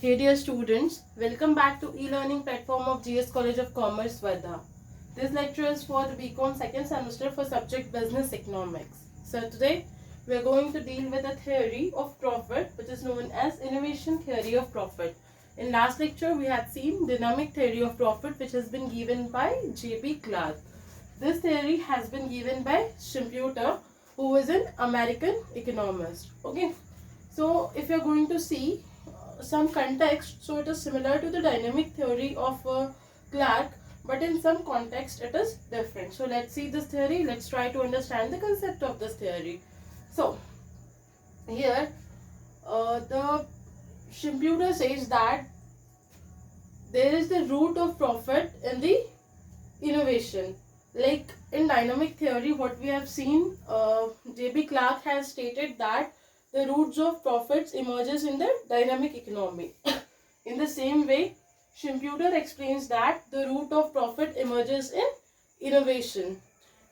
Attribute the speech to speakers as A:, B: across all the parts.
A: Hey dear students, welcome back to e-learning platform of GS College of Commerce, Wardha. This lecture is for the BCom second semester for subject Business Economics. So today we are going to deal with a theory of profit which is known as innovation theory of profit. In last lecture we had seen dynamic theory of profit which has been given by J.B. Clark. This theory has been given by Schumpeter, who is an American economist. Okay, so if you are going to see some context, so it is similar to the dynamic theory of Clark, but in some context it is different. So let's see this theory. Let's try to understand the concept of this theory. So here the Schumpeter says that there is the root of profit in the innovation. Like in dynamic theory, what we have seen, J.B. Clark has stated that the roots of profits emerges in the dynamic economy. In the same way, Schumpeter explains that the root of profit emerges in innovation.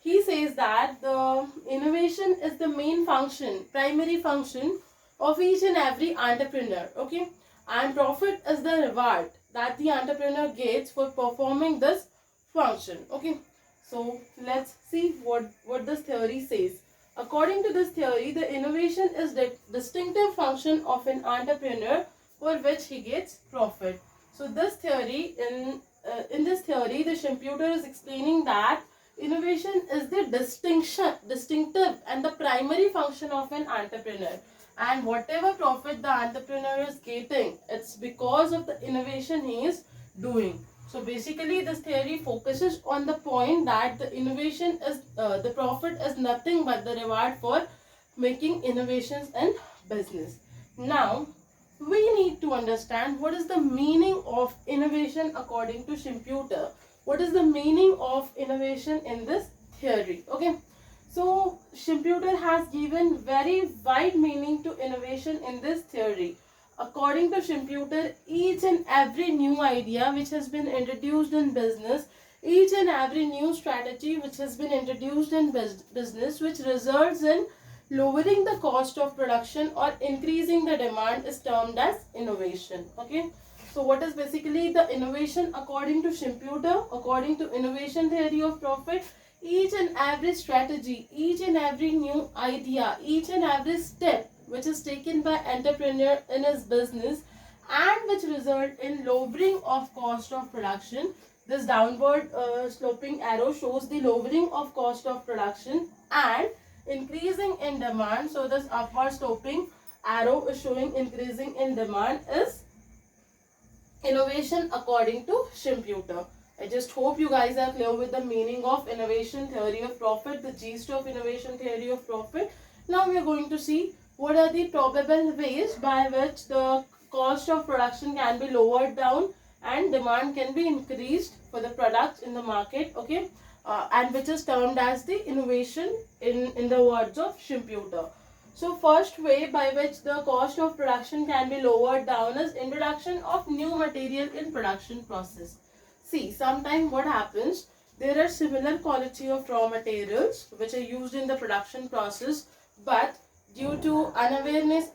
A: He says that the innovation is the main function, primary function of each and every entrepreneur. Okay, and profit is the reward that the entrepreneur gets for performing this function. Okay, so let's see what this theory says. According to this theory, the innovation is the distinctive function of an entrepreneur for which he gets profit. So this theory, in this theory, the Schumpeter is explaining that innovation is the distinctive and the primary function of an entrepreneur. And whatever profit the entrepreneur is getting, it's because of the innovation he is doing. So basically this theory focuses on the point that the innovation is, the profit is nothing but the reward for making innovations in business. Now, we need to understand what is the meaning of innovation according to Schumpeter. What is the meaning of innovation in this theory? Okay. So Schumpeter has given very wide meaning to innovation in this theory. According to Schumpeter, each and every new idea which has been introduced in business, each and every new strategy which has been introduced in business which results in lowering the cost of production or increasing the demand is termed as innovation. Okay. So what is basically the innovation according to Schumpeter? According to innovation theory of profit, each and every strategy, each and every new idea, each and every step which is taken by entrepreneur in his business and which result in lowering of cost of production. This downward sloping arrow shows the lowering of cost of production and increasing in demand. So this upward sloping arrow is showing increasing in demand is innovation according to Schumpeter. I just hope you guys are clear with the meaning of innovation theory of profit, the gist of innovation theory of profit. Now we are going to see what are the probable ways by which the cost of production can be lowered down and demand can be increased for the products in the market. Okay, and which is termed as the innovation in the words of Schumpeter. So first way by which the cost of production can be lowered down is introduction of new material in production process. See, sometimes what happens, there are similar quality of raw materials which are used in the production process, but due to unawareness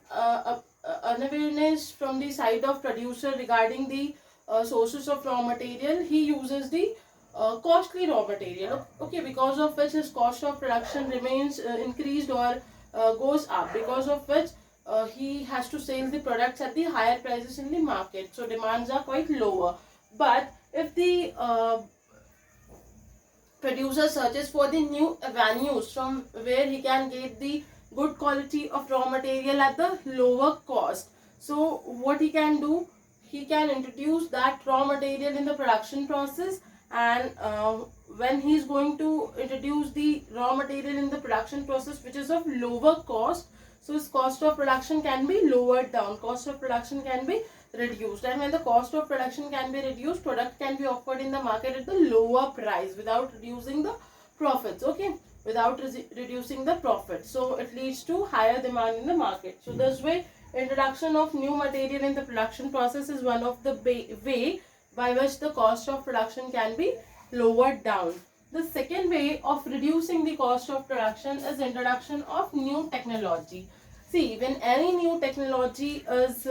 A: from the side of producer regarding the sources of raw material, he uses the costly raw material. Okay, because of which his cost of production remains increased or goes up, because of which he has to sell the products at the higher prices in the market. So demands are quite lower. But if the producer searches for the new avenues from where he can get the good quality of raw material at the lower cost, so what he can do, he can introduce that raw material in the production process, and when he is going to introduce the raw material in the production process which is of lower cost, so his cost of production can be lowered down, cost of production can be reduced, and when the cost of production can be reduced, product can be offered in the market at the lower price without reducing the profits. Okay, without reducing the profit, so it leads to higher demand in the market. So this way, introduction of new material in the production process is one of the way by which the cost of production can be lowered down. The second way of reducing the cost of production is introduction of new technology. See, when any new technology is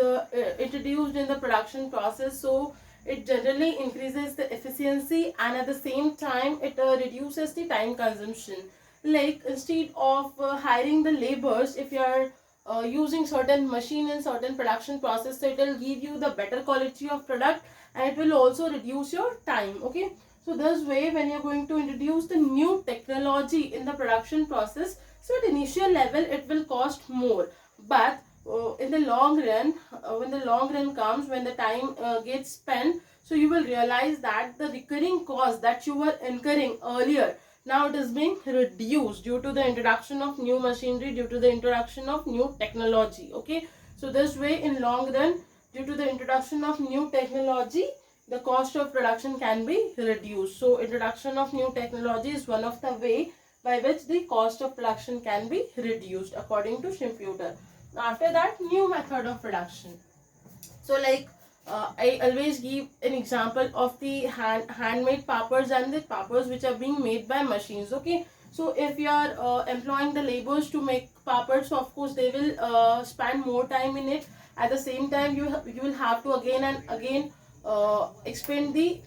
A: introduced in the production process, so it generally increases the efficiency, and at the same time it reduces the time consumption. Like, instead of hiring the laborers, if you are using certain machine in certain production process, so it will give you the better quality of product, and it will also reduce your time. Okay, so this way, when you're going to introduce the new technology in the production process, so at initial level it will cost more, but in the long run, when the long run comes, when the time gets spent, so you will realize that the recurring cost that you were incurring earlier, now it is being reduced due to the introduction of new machinery, due to the introduction of new technology. Okay, so this way, in long run, due to the introduction of new technology, the cost of production can be reduced. So introduction of new technology is one of the way by which the cost of production can be reduced according to Shimputer. After that, new method of production. So like, I always give an example of the handmade papads and the papads which are being made by machines. Okay, so if you are employing the laborers to make papads, so of course they will spend more time in it. At the same time, you will have to again and again expend the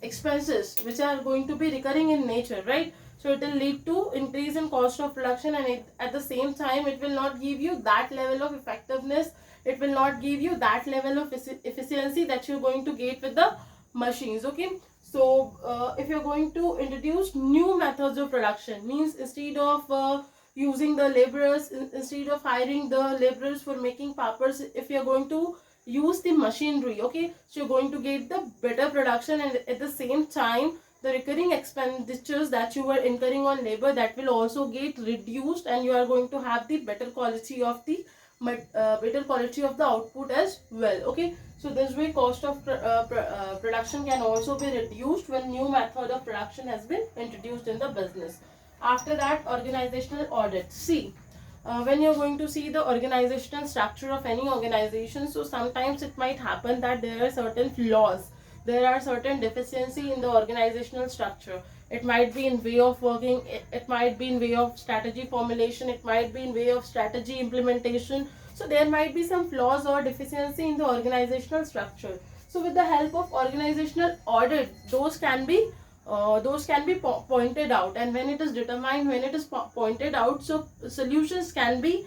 A: expenses which are going to be recurring in nature, right? So it will lead to increase in cost of production, and at the same time it will not give you that level of effectiveness, it will not give you that level of efficiency that you're going to get with the machines. Okay, so if you're going to introduce new methods of production, means instead of using the laborers, instead of hiring the laborers for making papers, if you're going to use the machinery, okay, so you're going to get the better production, and at the same time the recurring expenditures that you were incurring on labor, that will also get reduced, and you are going to have the better quality of the output as well. Okay, so this way cost of production can also be reduced when new method of production has been introduced in the business. After that, organizational audit. See, when you're going to see the organizational structure of any organization, so sometimes it might happen that there are certain flaws, there are certain deficiency in the organizational structure. It might be in way of working, it might be in way of strategy formulation, it might be in way of strategy implementation. So there might be some flaws or deficiency in the organizational structure. So with the help of organizational audit, those can be pointed out, and when it is determined, when it is pointed out, so solutions can be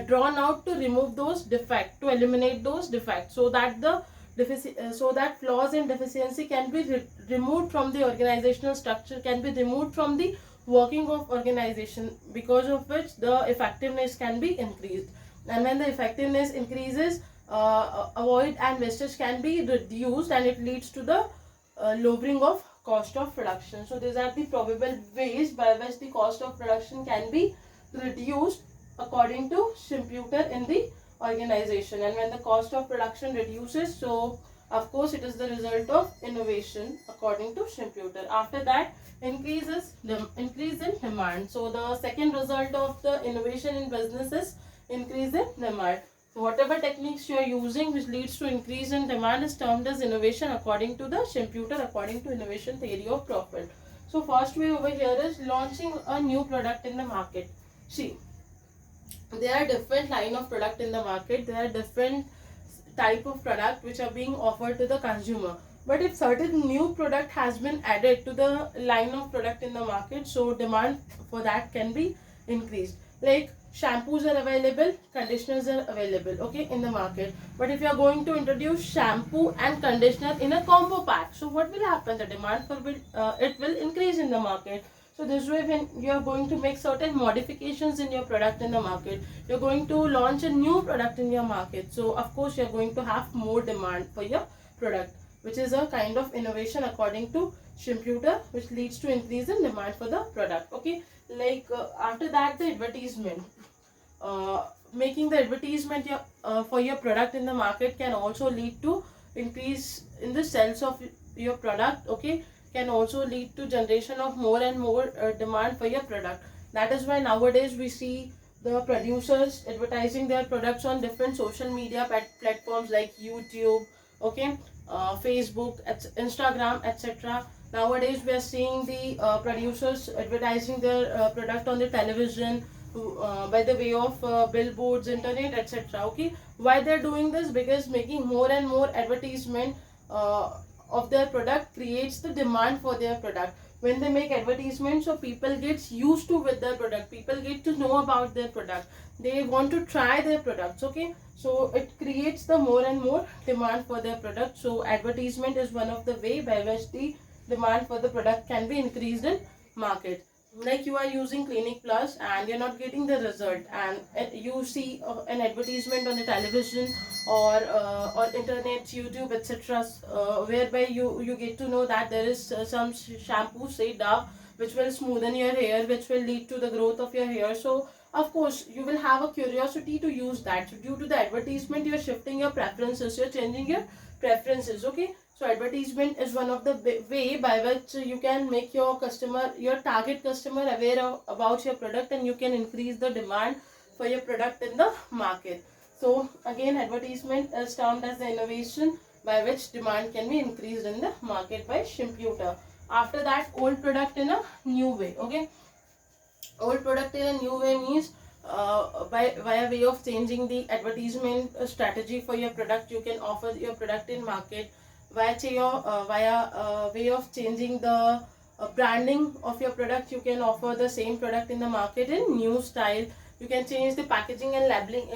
A: drawn out to remove those defects, to eliminate those defects, so that flaws and deficiency can be removed from the organizational structure, can be removed from the working of organization, because of which the effectiveness can be increased. And when the effectiveness increases, avoid and wastage can be reduced, and it leads to the lowering of cost of production. So these are the probable ways by which the cost of production can be reduced according to Shimputer in the organization. And when the cost of production reduces, so of course it is the result of innovation according to Shimputer. After that, increase in demand. So the second result of the innovation in business is increase in demand. So whatever techniques you are using which leads to increase in demand is termed as innovation according to the Shimputer, according to innovation theory of profit. So first way over here is launching a new product in the market. See, there are different line of product in the market, there are different type of product which are being offered to the consumer. But if certain new product has been added to the line of product in the market, so demand for that can be increased. Like, shampoos are available, conditioners are available, okay, in the market. But if you are going to introduce shampoo and conditioner in a combo pack, so what will happen? The demand for it will increase in the market. So this way, when you are going to make certain modifications in your product in the market, you're going to launch a new product in your market, so of course you're going to have more demand for your product, which is a kind of innovation according to Shimputer, which leads to increase in demand for the product. Okay, like after that, the advertisement. Making the advertisement for your product in the market can also lead to increase in the sales of your product. Okay, can also lead to generation of more and more demand for your product. That is why nowadays we see the producers advertising their products on different social media platforms like YouTube, okay, Facebook, Instagram, etc. Nowadays we are seeing the producers advertising their product on the television, by the way of billboards, internet, etc. Okay, why they're doing this? Because making more and more advertisement of their product creates the demand for their product. When they make advertisements, so people gets used to with their product, people get to know about their product, they want to try their products. Okay, so it creates the more and more demand for their product. So advertisement is one of the way by which the demand for the product can be increased in market. Like you are using Clinic Plus and you're not getting the result, and you see an advertisement on the television or internet, YouTube, etc., whereby you get to know that there is some shampoo, say Dove, which will smoothen your hair, which will lead to the growth of your hair. So of course you will have a curiosity to use that. So due to the advertisement, you're shifting your preferences, you're changing your preferences. Okay, so advertisement is one of the way by which you can make your customer, your target customer, aware about your product, and you can increase the demand for your product in the market. So again, advertisement is termed as the innovation by which demand can be increased in the market by Shimputer. After that, old product in a new way. Okay, old product in a new way means by via way of changing the advertisement strategy for your product, you can offer your product in market via way of changing the branding of your product. You can offer the same product in the market in new style. You can change the packaging and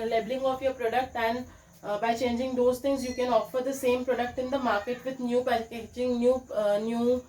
A: labeling of your product, and by changing those things, you can offer the same product in the market with new packaging, new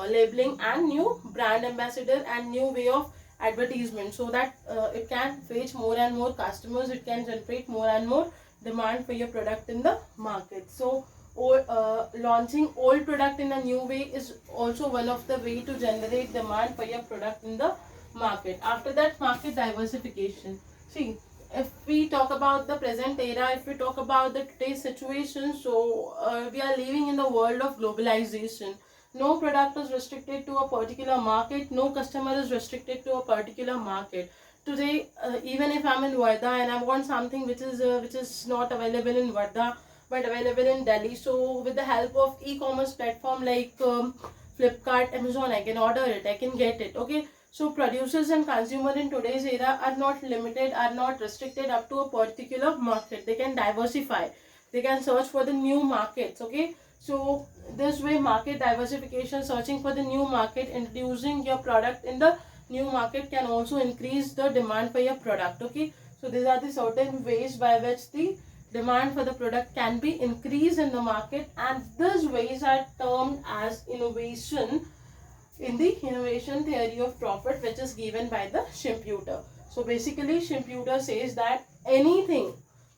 A: labeling, and new brand ambassador, and new way of advertisement, so that it can fetch more and more customers, it can generate more and more demand for your product in the market. So or launching old product in a new way is also one of the way to generate demand for your product in the market. After that, market diversification. See, if we talk about the present era, if we talk about the today's situation, so we are living in the world of globalization. No product is restricted to a particular market, no customer is restricted to a particular market. Today, even if I'm in Varda and I want something which is not available in Varda but available in Delhi, so with the help of e-commerce platform like Flipkart, Amazon, I can order it, I can get it. Okay, so producers and consumer in today's era are not limited, are not restricted up to a particular market. They can diversify, they can search for the new markets. Okay, so this way, market diversification, searching for the new market, introducing your product in the new market can also increase the demand for your product. Okay, so these are the certain ways by which the demand for the product can be increased in the market, and these ways are termed as innovation in the innovation theory of profit, which is given by the Shimputer. So basically, Shimputer says that anything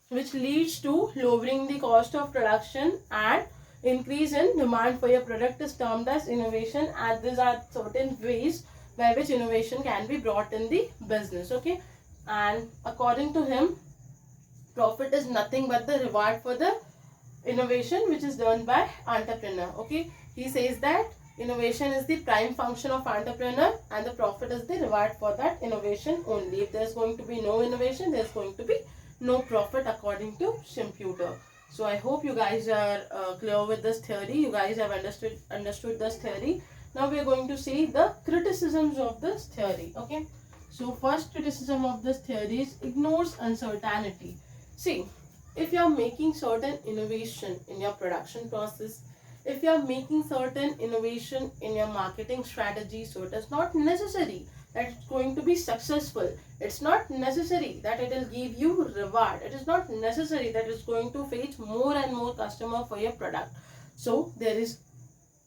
A: which leads to lowering the cost of production and increase in demand for your product is termed as innovation, and these are certain ways by which innovation can be brought in the business. Okay, and according to him, profit is nothing but the reward for the innovation which is done by entrepreneur. Okay, he says that innovation is the prime function of entrepreneur and the profit is the reward for that innovation only. If there's going to be no innovation, there's going to be no profit according to Shimputer. So I hope you guys are clear with this theory. You guys have understood this theory. Now we are going to see the criticisms of this theory. Okay, so first criticism of this theory is ignores uncertainty. See, if you are making certain innovation in your production process, if you are making certain innovation in your marketing strategy, so it is not necessary that it's going to be successful. It's not necessary that it will give you reward. It is not necessary that it's going to fetch more and more customer for your product. So there is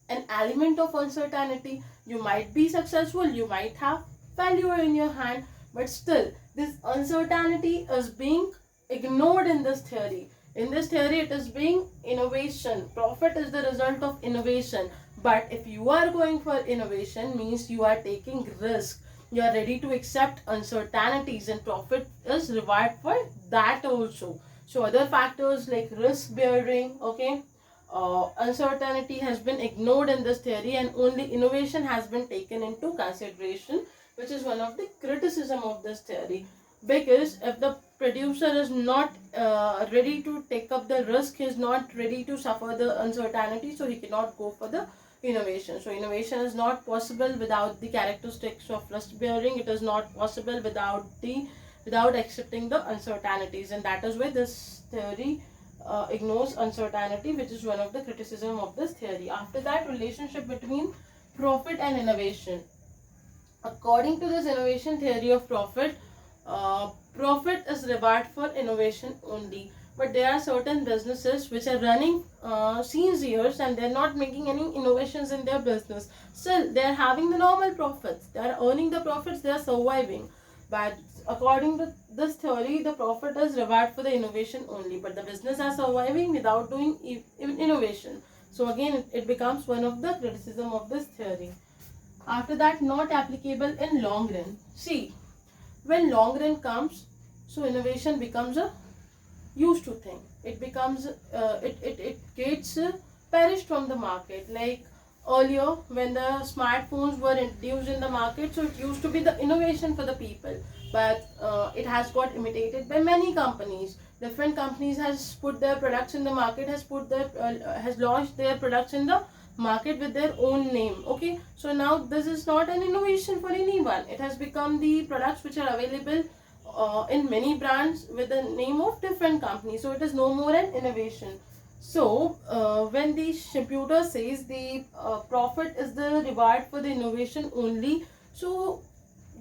A: an element of uncertainty. You might be successful, you might have failure in your hand, but still this uncertainty is being ignored in this theory. In this theory, it is being innovation. Profit is the result of innovation. But if you are going for innovation, means you are taking risk. You are ready to accept uncertainties, and profit is reward for that also. So other factors like risk bearing, okay, uncertainty has been ignored in this theory, and only innovation has been taken into consideration, which is one of the criticism of this theory. Because if the producer is not ready to take up the risk, he is not ready to suffer the uncertainty, so he cannot go for the innovation. So innovation is not possible without the characteristics of trust bearing. It is not possible without accepting the uncertainties, and that is why this theory ignores uncertainty, which is one of the criticism of this theory. After that, relationship between profit and innovation. According to this innovation theory of profit, profit is reward for innovation only. But there are certain businesses which are running since years and they're not making any innovations in their business. Still, they're having the normal profits. They're earning the profits. They're surviving. But according to this theory, the profit is reward for the innovation only. But the business are surviving without doing innovation. So again, it becomes one of the criticism of this theory. After that, not applicable in long run. See, when long run comes, so innovation becomes a used to thing. It becomes it gets perished from the market. Like earlier, when the smartphones were introduced in the market, so it used to be the innovation for the people, but it has got imitated by many companies. Different companies has put their products in the market, has launched their products in the market with their own name. Okay, so now this is not an innovation for anyone. It has become the products which are available in many brands with the name of different companies. So it is no more an innovation. So when the computer says the profit is the reward for the innovation only, so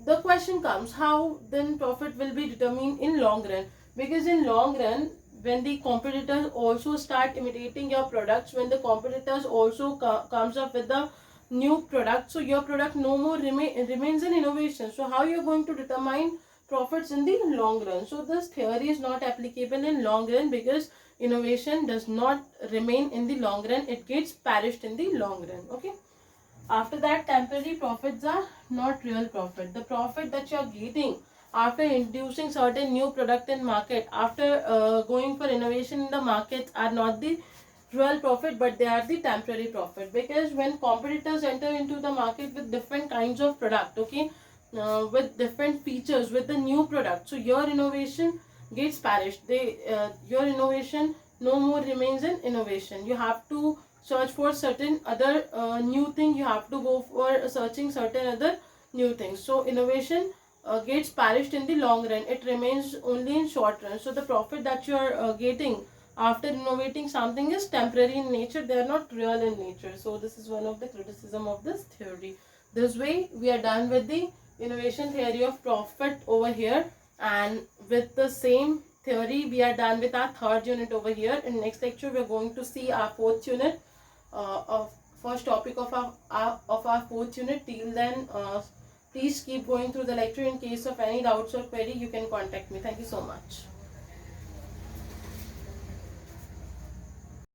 A: the question comes, how then profit will be determined in long run? Because in long run, when the competitors also start imitating your products, when the competitors also comes up with the new product, so your product no more remains an innovation. So how you're going to determine profits in the long run? So this theory is not applicable in long run, because innovation does not remain in the long run. It gets perished in the long run. Okay. After that, temporary profits are not real profit. The profit that you are getting after introducing certain new product in market, after going for innovation in the market, are not the real profit, but they are the temporary profit. Because when competitors enter into the market with different kinds of product, okay, with different features, with the new product, so your innovation gets perished. Your innovation no more remains an innovation. You have to search for certain other new thing. You have to go for searching certain other new things. So innovation gets perished in the long run. It remains only in short run. So the profit that you are getting after innovating something is temporary in nature. They are not real in nature. So this is one of the criticism of this theory. This way we are done with the innovation theory of profit over here, and with the same theory we are done with our third unit over here. In next lecture we are going to see our fourth unit, of first topic of our fourth unit. Till then, please keep going through the lecture. In case of any doubts or query, you can contact me. Thank you so much.